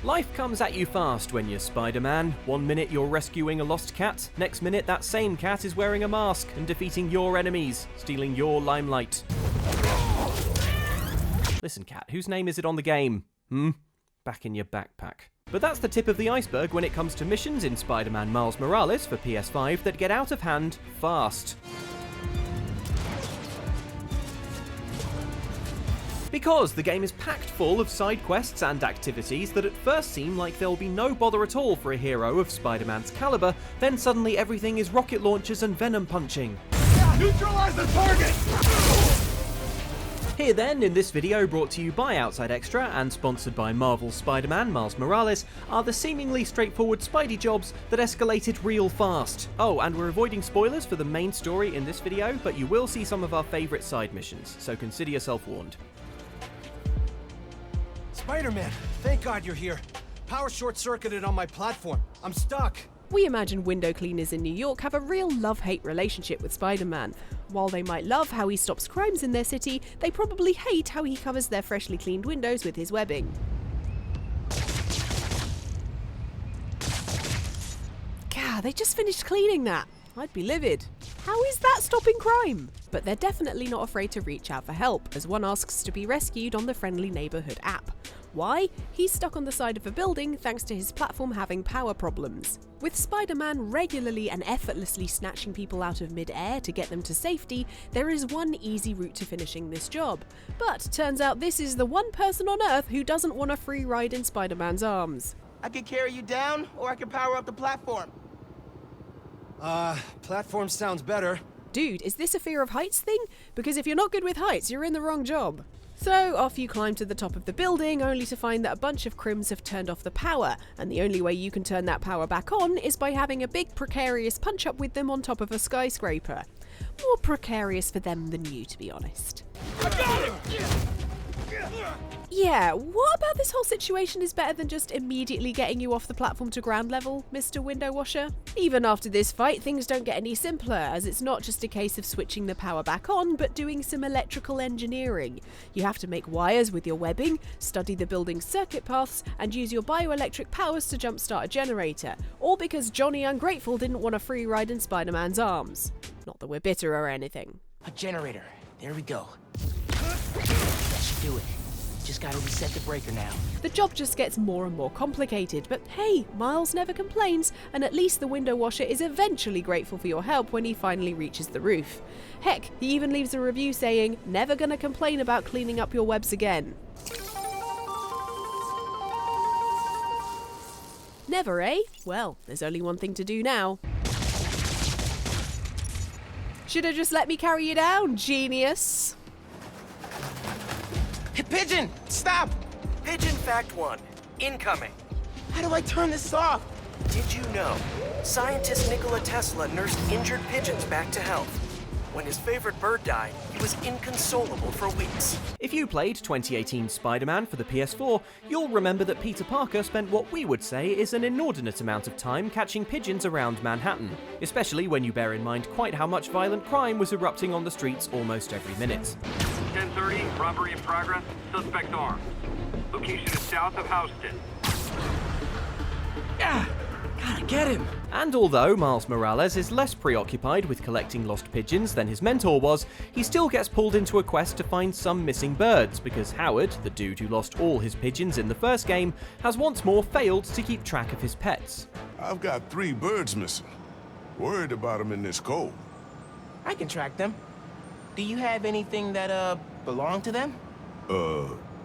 Life comes at you fast when you're Spider-Man. One minute you're rescuing a lost cat, next minute that same cat is wearing a mask and defeating your enemies, stealing your limelight. Listen, cat, whose name is it on the game? Back in your backpack. But that's the tip of the iceberg when it comes to missions in Spider-Man Miles Morales for PS5 that get out of hand fast. Because the game is packed full of side quests and activities that at first seem like there'll be no bother at all for a hero of Spider-Man's caliber, then suddenly everything is rocket launchers and venom punching. Neutralize the target! Here then, in this video brought to you by Outside Xtra and sponsored by Marvel's Spider-Man Miles Morales, are the seemingly straightforward Spidey jobs that escalated real fast. Oh, and we're avoiding spoilers for the main story in this video, but you will see some of our favourite side missions, so consider yourself warned. Spider-Man, thank God you're here. Power short-circuited on my platform. I'm stuck. We imagine window cleaners in New York have a real love-hate relationship with Spider-Man. While they might love how he stops crimes in their city, they probably hate how he covers their freshly cleaned windows with his webbing. Gah, they just finished cleaning that. I'd be livid. How is that stopping crime? But they're definitely not afraid to reach out for help, as one asks to be rescued on the Friendly Neighborhood app. Why? He's stuck on the side of a building thanks to his platform having power problems. With Spider-Man regularly and effortlessly snatching people out of mid-air to get them to safety, there is one easy route to finishing this job. But turns out this is the one person on Earth who doesn't want a free ride in Spider-Man's arms. I can carry you down, or I can power up the platform. Platform sounds better. Dude, is this a fear of heights thing? Because if you're not good with heights, you're in the wrong job. So off you climb to the top of the building, only to find that a bunch of crims have turned off the power, and the only way you can turn that power back on is by having a big precarious punch-up with them on top of a skyscraper. More precarious for them than you, to be honest. I got him! Yeah, what about this whole situation is better than just immediately getting you off the platform to ground level, Mr. Window Washer? Even after this fight, things don't get any simpler, as it's not just a case of switching the power back on, but doing some electrical engineering. You have to make wires with your webbing, study the building's circuit paths, and use your bioelectric powers to jumpstart a generator, all because Johnny Ungrateful didn't want a free ride in Spider-Man's arms. Not that we're bitter or anything. A generator. There we go. That should do it. Just gotta reset the breaker now. The job just gets more and more complicated, but hey, Miles never complains, and at least the window washer is eventually grateful for your help when he finally reaches the roof. Heck, he even leaves a review saying, "Never gonna complain about cleaning up your webs again." Never, eh? Well, there's only one thing to do now. Should have just let me carry you down, genius. Hey, Pigeon! Stop! Pigeon Fact 1. Incoming. How do I turn this off? Did you know? Scientist Nikola Tesla nursed injured pigeons back to health. When his favorite bird died, he was inconsolable for weeks. If you played 2018 Spider-Man for the PS4, you'll remember that Peter Parker spent what we would say is an inordinate amount of time catching pigeons around Manhattan, especially when you bear in mind quite how much violent crime was erupting on the streets almost every minute. 10:30, robbery in progress, suspect armed. Location is south of Houston. Gotta get him! And although Miles Morales is less preoccupied with collecting lost pigeons than his mentor was, he still gets pulled into a quest to find some missing birds, because Howard, the dude who lost all his pigeons in the first game, has once more failed to keep track of his pets. I've got 3 birds missing. Worried about them in this cold. I can track them. Do you have anything that, belong to them?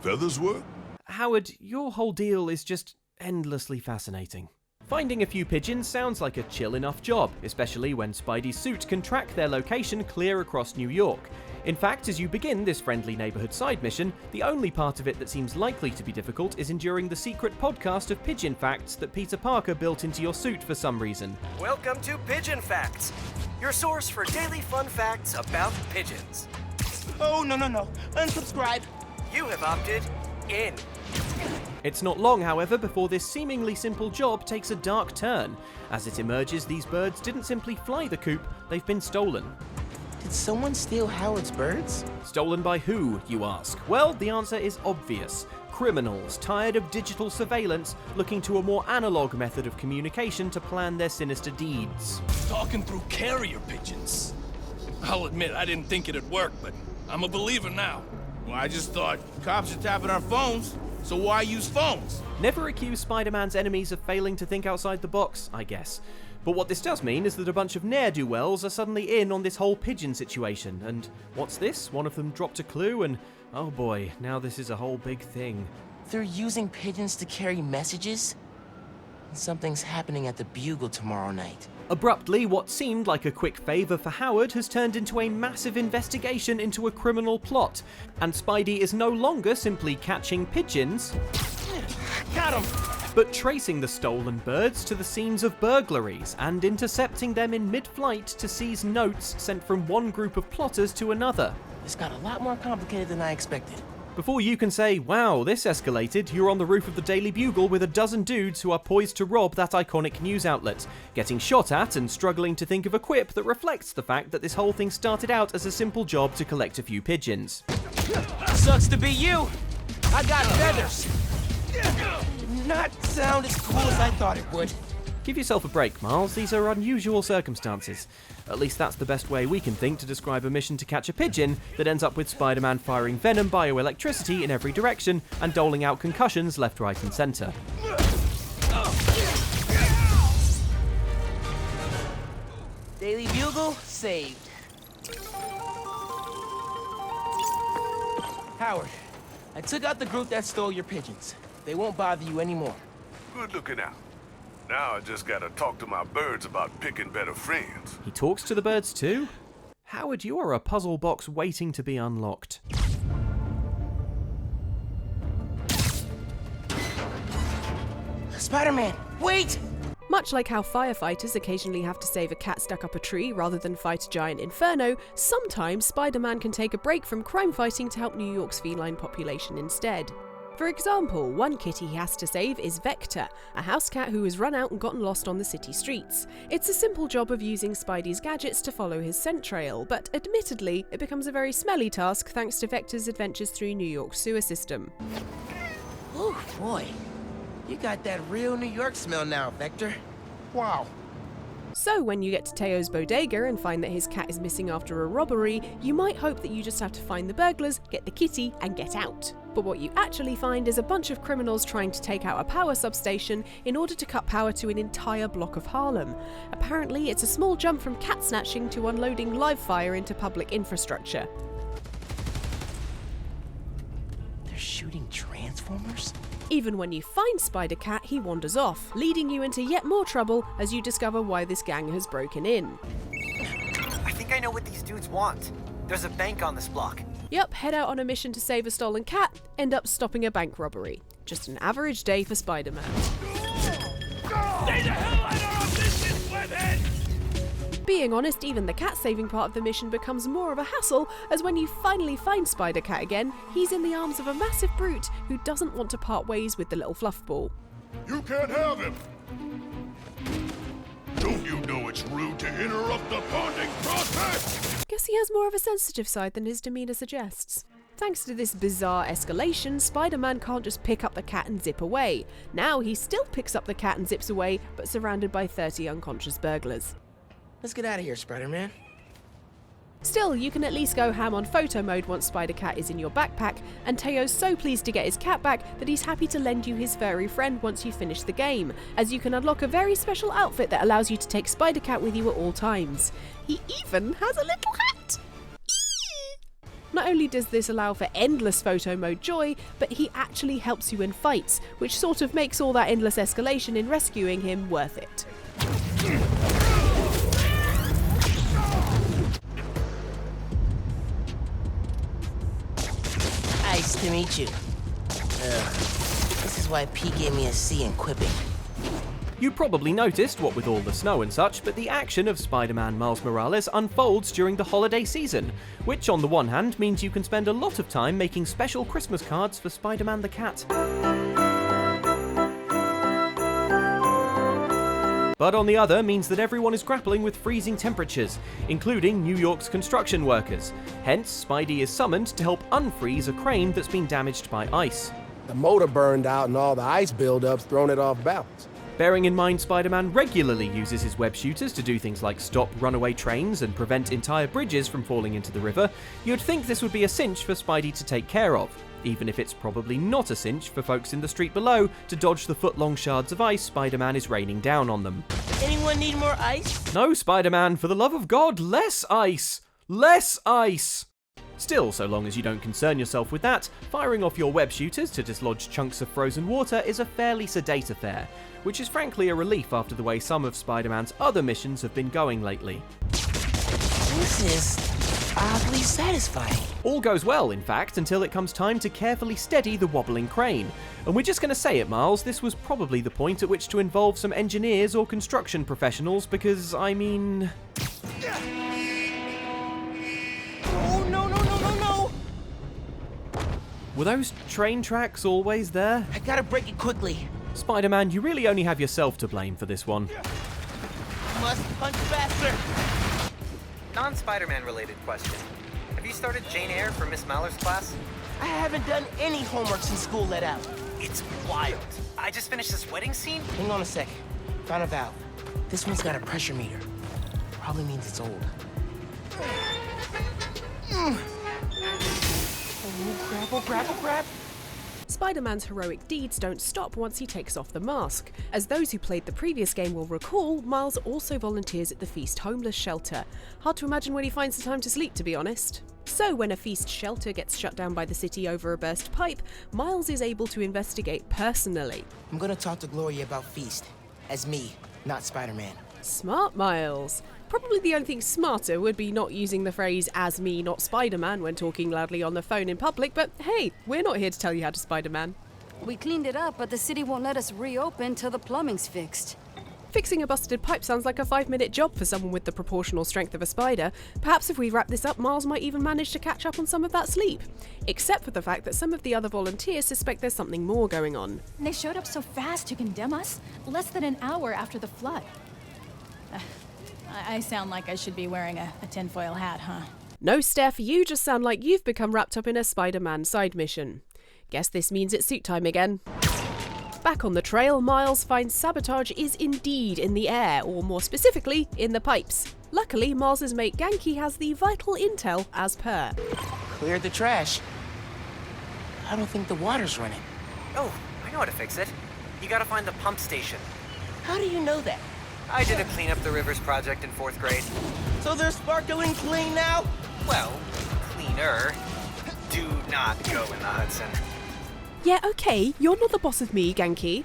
Feathers work? Howard, your whole deal is just endlessly fascinating. Finding a few pigeons sounds like a chill enough job, especially when Spidey's suit can track their location clear across New York. In fact, as you begin this Friendly Neighborhood side mission, the only part of it that seems likely to be difficult is enduring the secret podcast of pigeon facts that Peter Parker built into your suit for some reason. Welcome to Pigeon Facts, your source for daily fun facts about pigeons. Oh, no. Unsubscribe. You have opted in. It's not long, however, before this seemingly simple job takes a dark turn. As it emerges, these birds didn't simply fly the coop, they've been stolen. Did someone steal Howard's birds? Stolen by who, you ask? Well, the answer is obvious. criminals, tired of digital surveillance, looking to a more analog method of communication to plan their sinister deeds. Talking through carrier pigeons. I'll admit I didn't think it'd work, but I'm a believer now. Well, I just thought cops are tapping our phones, so why use phones? Never accuse Spider-Man's enemies of failing to think outside the box, I guess. But what this does mean is that a bunch of ne'er-do-wells are suddenly in on this whole pigeon situation, and what's this? One of them dropped a clue, and oh boy, now this is a whole big thing. They're using pigeons to carry messages? Something's happening at the Bugle tomorrow night. Abruptly, what seemed like a quick favour for Howard has turned into a massive investigation into a criminal plot, and Spidey is no longer simply catching pigeons, Got him! but tracing the stolen birds to the scenes of burglaries and intercepting them in mid-flight to seize notes sent from one group of plotters to another. This got a lot more complicated than I expected. Before you can say, wow, this escalated, you're on the roof of the Daily Bugle with a dozen dudes who are poised to rob that iconic news outlet, getting shot at and struggling to think of a quip that reflects the fact that this whole thing started out as a simple job to collect a few pigeons. Sucks to be you! I got feathers! Not sound as cool as I thought it would. Give yourself a break, Miles, these are unusual circumstances. At least that's the best way we can think to describe a mission to catch a pigeon that ends up with Spider-Man firing venom bioelectricity in every direction and doling out concussions left, right and centre. Daily Bugle, saved. Howard, I took out the group that stole your pigeons. They won't bother you anymore. Good looking out. Now I just gotta talk to my birds about picking better friends. He talks to the birds too? Howard, you are a puzzle box waiting to be unlocked. Spider-Man, wait! Much like how firefighters occasionally have to save a cat stuck up a tree rather than fight a giant inferno, sometimes Spider-Man can take a break from crime fighting to help New York's feline population instead. For example, one kitty he has to save is Vector, a house cat who has run out and gotten lost on the city streets. It's a simple job of using Spidey's gadgets to follow his scent trail, but admittedly, it becomes a very smelly task thanks to Vector's adventures through New York's sewer system. Oh boy, you got that real New York smell now, Vector. Wow. So when you get to Teo's bodega and find that his cat is missing after a robbery, you might hope that you just have to find the burglars, get the kitty, and get out. But what you actually find is a bunch of criminals trying to take out a power substation in order to cut power to an entire block of Harlem. Apparently, it's a small jump from cat snatching to unloading live fire into public infrastructure. They're shooting transformers? Even when you find Spider-Cat, he wanders off, leading you into yet more trouble as you discover why this gang has broken in. I think I know what these dudes want. There's a bank on this block. Yup, head out on a mission to save a stolen cat, end up stopping a bank robbery. Just an average day for Spider-Man. Stay the hell out of our business, webhead! Being honest, even the cat-saving part of the mission becomes more of a hassle, as when you finally find Spider-Cat again, he's in the arms of a massive brute who doesn't want to part ways with the little fluff ball. You can't have him! Don't you know it's rude to interrupt the bonding process? Guess he has more of a sensitive side than his demeanour suggests. Thanks to this bizarre escalation, Spider-Man can't just pick up the cat and zip away. Now he still picks up the cat and zips away, but surrounded by 30 unconscious burglars. Let's get out of here, Spider-Man. Still, you can at least go ham on photo mode once Spider-Cat is in your backpack, and Teo's so pleased to get his cat back that he's happy to lend you his furry friend once you finish the game, as you can unlock a very special outfit that allows you to take Spider-Cat with you at all times. He even has a little hat! Eee! Not only does this allow for endless photo mode joy, but he actually helps you in fights, which sort of makes all that endless escalation in rescuing him worth it. Nice to meet you. This is why Pete gave me a C in quipping. You probably noticed, what with all the snow and such, but the action of Spider-Man Miles Morales unfolds during the holiday season, which on the one hand means you can spend a lot of time making special Christmas cards for Spider-Man the cat. But on the other means that everyone is grappling with freezing temperatures, including New York's construction workers. Hence, Spidey is summoned to help unfreeze a crane that's been damaged by ice. The motor burned out and all the ice buildups thrown it off balance. Bearing in mind Spider-Man regularly uses his web shooters to do things like stop runaway trains and prevent entire bridges from falling into the river, you'd think this would be a cinch for Spidey to take care of, even if it's probably not a cinch for folks in the street below to dodge the foot-long shards of ice Spider-Man is raining down on them. Anyone need more ice? No, Spider-Man, for the love of God, less ice! Less ice! Still, so long as you don't concern yourself with that, firing off your web shooters to dislodge chunks of frozen water is a fairly sedate affair, which is frankly a relief after the way some of Spider-Man's other missions have been going lately. This is oddly satisfying. All goes well, in fact, until it comes time to carefully steady the wobbling crane. And we're just going to say it, Miles, this was probably the point at which to involve some engineers or construction professionals, because, I mean... Oh, no. Were those train tracks always there? I gotta break it quickly. Spider-Man, you really only have yourself to blame for this one. Must punch faster. Non-Spider-Man related question. Have you started Jane Eyre for Miss Maller's class? I haven't done any homework since school let out. It's wild. I just finished this wedding scene. Hang on a sec. Found a valve. This one's got a pressure meter. Probably means it's old. Oh, grab. Spider-Man's heroic deeds don't stop once he takes off the mask. As those who played the previous game will recall, Miles also volunteers at the Feast homeless shelter. Hard to imagine when he finds the time to sleep, to be honest. So when a Feast shelter gets shut down by the city over a burst pipe, Miles is able to investigate personally. I'm gonna talk to Gloria about Feast. As me, not Spider-Man. Smart, Miles. Probably the only thing smarter would be not using the phrase "as me, not Spider-Man" when talking loudly on the phone in public, but hey, we're not here to tell you how to Spider-Man. We cleaned it up, but the city won't let us reopen till the plumbing's fixed. Fixing a busted pipe sounds like a 5-minute job for someone with the proportional strength of a spider. Perhaps if we wrap this up, Miles might even manage to catch up on some of that sleep. Except for the fact that some of the other volunteers suspect there's something more going on. They showed up so fast to condemn us, less than an hour after the flood. I sound like I should be wearing a tinfoil hat, huh? No, Steph, you just sound like you've become wrapped up in a Spider-Man side mission. Guess this means it's suit time again. Back on the trail, Miles finds sabotage is indeed in the air, or more specifically, in the pipes. Luckily, Miles's mate Ganke has the vital intel as per. Cleared the trash. I don't think the water's running. Oh, I know how to fix it. You gotta find the pump station. How do you know that? I did a Clean Up the Rivers project in 4th grade. So they're sparkling clean now? Well, cleaner. Do not go in the Hudson. Yeah, okay, you're not the boss of me, Ganke.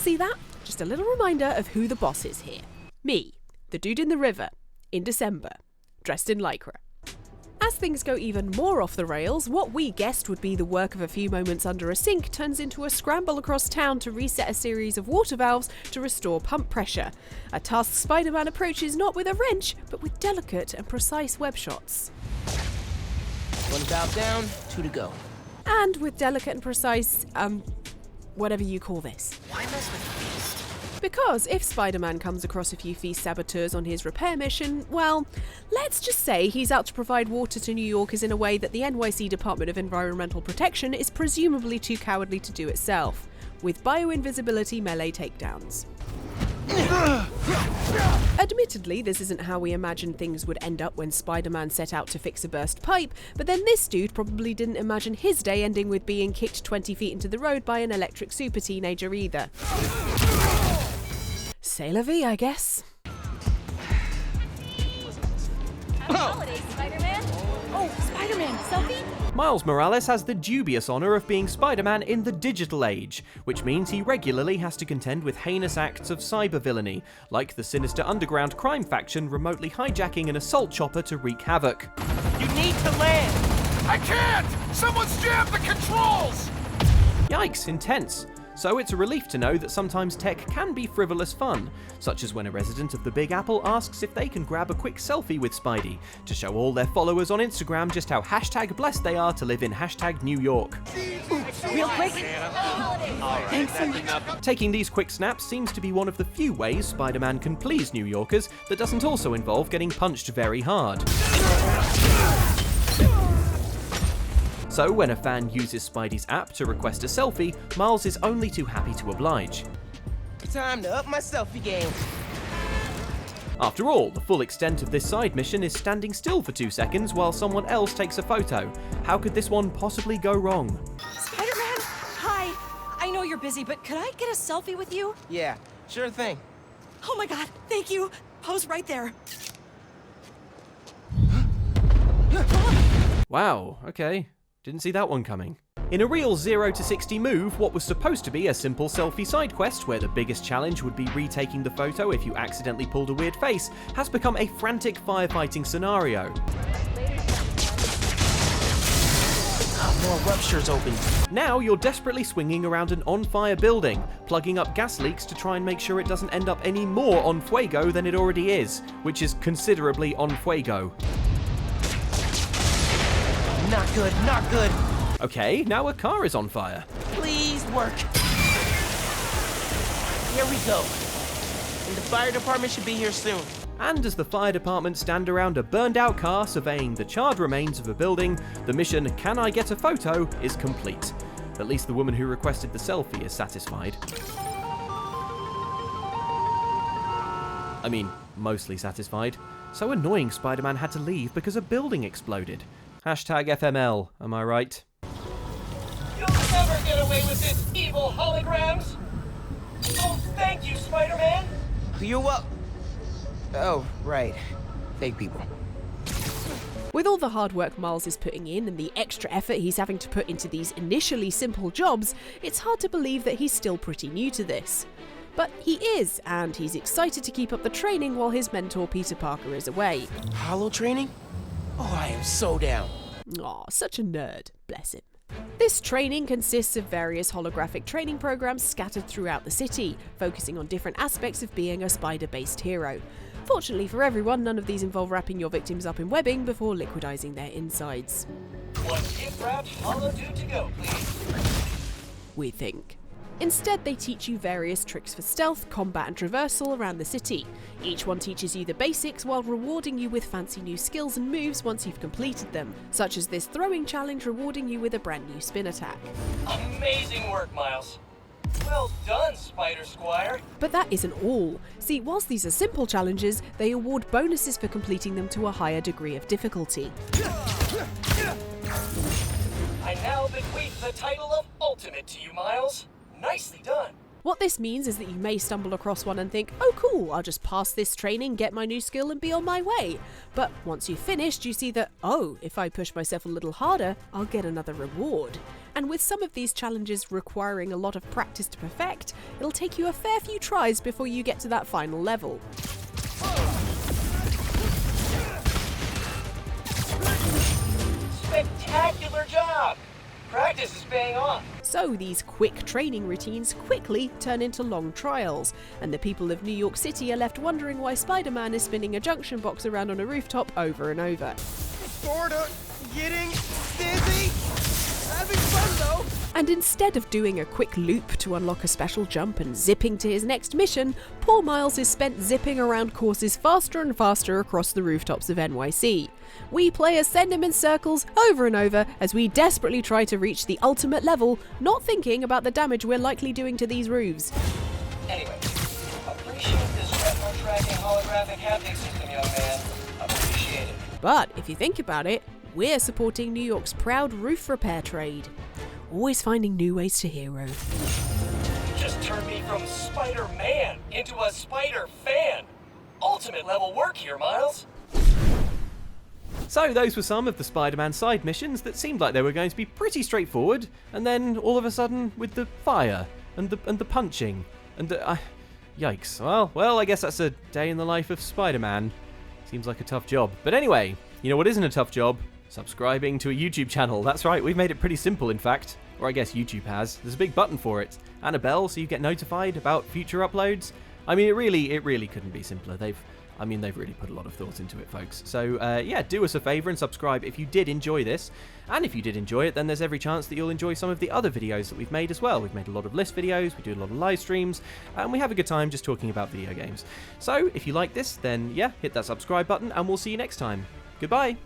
See that? Just a little reminder of who the boss is here. Me, the dude in the river, in December, dressed in lycra. As things go even more off the rails, what we guessed would be the work of a few moments under a sink turns into a scramble across town to reset a series of water valves to restore pump pressure. A task Spider-Man approaches not with a wrench, but with delicate and precise web shots. One valve down, 2 to go. And with delicate and precise, whatever you call this. Why mess with Feast? Because if Spider-Man comes across a few Feast saboteurs on his repair mission, well, let's just say he's out to provide water to New Yorkers in a way that the NYC Department of Environmental Protection is presumably too cowardly to do itself, with bio-invisibility melee takedowns. Admittedly, this isn't how we imagined things would end up when Spider-Man set out to fix a burst pipe, but then this dude probably didn't imagine his day ending with being kicked 20 feet into the road by an electric super teenager either. C'est la vie, I guess. Happy holidays, Spider-Man! Oh, Spider-Man, selfie? Miles Morales has the dubious honour of being Spider-Man in the digital age, which means he regularly has to contend with heinous acts of cyber villainy, like the sinister underground crime faction remotely hijacking an assault chopper to wreak havoc. You need to land! I can't! Someone's jammed the controls! Yikes, intense. So it's a relief to know that sometimes tech can be frivolous fun, such as when a resident of the Big Apple asks if they can grab a quick selfie with Spidey to show all their followers on Instagram just how #blessed they are to live in #New York. Real quick? Taking these quick snaps seems to be one of the few ways Spider-Man can please New Yorkers that doesn't also involve getting punched very hard. So when a fan uses Spidey's app to request a selfie, Miles is only too happy to oblige. Time to up my selfie game. After all, the full extent of this side mission is standing still for 2 seconds while someone else takes a photo. How could this one possibly go wrong? Spider-Man, hi. I know you're busy, but could I get a selfie with you? Yeah, sure thing. Oh my god, thank you. Pose right there. Wow, okay. Didn't see that one coming. In a real 0 to 60 move, what was supposed to be a simple selfie side quest where the biggest challenge would be retaking the photo if you accidentally pulled a weird face, has become a frantic firefighting scenario. More ruptures open. Now you're desperately swinging around an on-fire building, plugging up gas leaks to try and make sure it doesn't end up any more on fuego than it already is, which is considerably on fuego. Not good, not good. Okay, now a car is on fire. Please work. Here we go. And the fire department should be here soon. And as the fire department stand around a burned out car surveying the charred remains of a building, the mission "Can I get a photo?" is complete. At least the woman who requested the selfie is satisfied. I mean, mostly satisfied. So annoying Spider-Man had to leave because a building exploded. Hashtag FML, am I right? You'll never get away with this, evil holograms! Oh, thank you, Spider-Man! You up? Oh, right. Fake people. With all the hard work Miles is putting in and the extra effort he's having to put into these initially simple jobs, it's hard to believe that he's still pretty new to this. But he is, and he's excited to keep up the training while his mentor Peter Parker is away. Holo training? Oh, I am so down. Aw, such a nerd. Bless him. This training consists of various holographic training programs scattered throughout the city, focusing on different aspects of being a spider-based hero. Fortunately for everyone, none of these involve wrapping your victims up in webbing before liquidizing their insides. One gift-wrapped holo dude to go, please. We think. Instead, they teach you various tricks for stealth, combat and traversal around the city. Each one teaches you the basics while rewarding you with fancy new skills and moves once you've completed them, such as this throwing challenge rewarding you with a brand new spin attack. Amazing work, Miles. Well done, Spider Squire. But that isn't all. See, whilst these are simple challenges, they award bonuses for completing them to a higher degree of difficulty. I now bequeath the title of Ultimate to you, Miles. Nicely done. What this means is that you may stumble across one and think, oh cool, I'll just pass this training, get my new skill and be on my way. But once you've finished, you see that, oh, if I push myself a little harder, I'll get another reward. And with some of these challenges requiring a lot of practice to perfect, it'll take you a fair few tries before you get to that final level. Spectacular job! Practice is paying off. So these quick training routines quickly turn into long trials, and the people of New York City are left wondering why Spider-Man is spinning a junction box around on a rooftop over and over. Sorta getting dizzy. Having fun though. And instead of doing a quick loop to unlock a special jump and zipping to his next mission, poor Miles is spent zipping around courses faster and faster across the rooftops of NYC. We players send him in circles over and over as we desperately try to reach the ultimate level, not thinking about the damage we're likely doing to these roofs. Anyway, appreciate this retro-tracking holographic haptic system, young man. Appreciate it. But if you think about it, we're supporting New York's proud roof repair trade. Always finding new ways to hero. You just turned me from Spider-Man into a Spider-Fan. Ultimate level work here, Miles. So those were some of the Spider-Man side missions that seemed like they were going to be pretty straightforward, and then all of a sudden with the fire and the punching and the yikes. Well, I guess that's a day in the life of Spider-Man. Seems like a tough job. But anyway, you know what isn't a tough job? Subscribing to a YouTube channel. That's right, we've made it pretty simple, in fact. Or I guess YouTube has. There's a big button for it and a bell so you get notified about future uploads. I mean, it really couldn't be simpler. They've really put a lot of thought into it, folks. So, yeah, do us a favour and subscribe if you did enjoy this. And if you did enjoy it, then there's every chance that you'll enjoy some of the other videos that we've made as well. We've made a lot of list videos, we do a lot of live streams, and we have a good time just talking about video games. So, if you like this, then, yeah, hit that subscribe button, and we'll see you next time. Goodbye!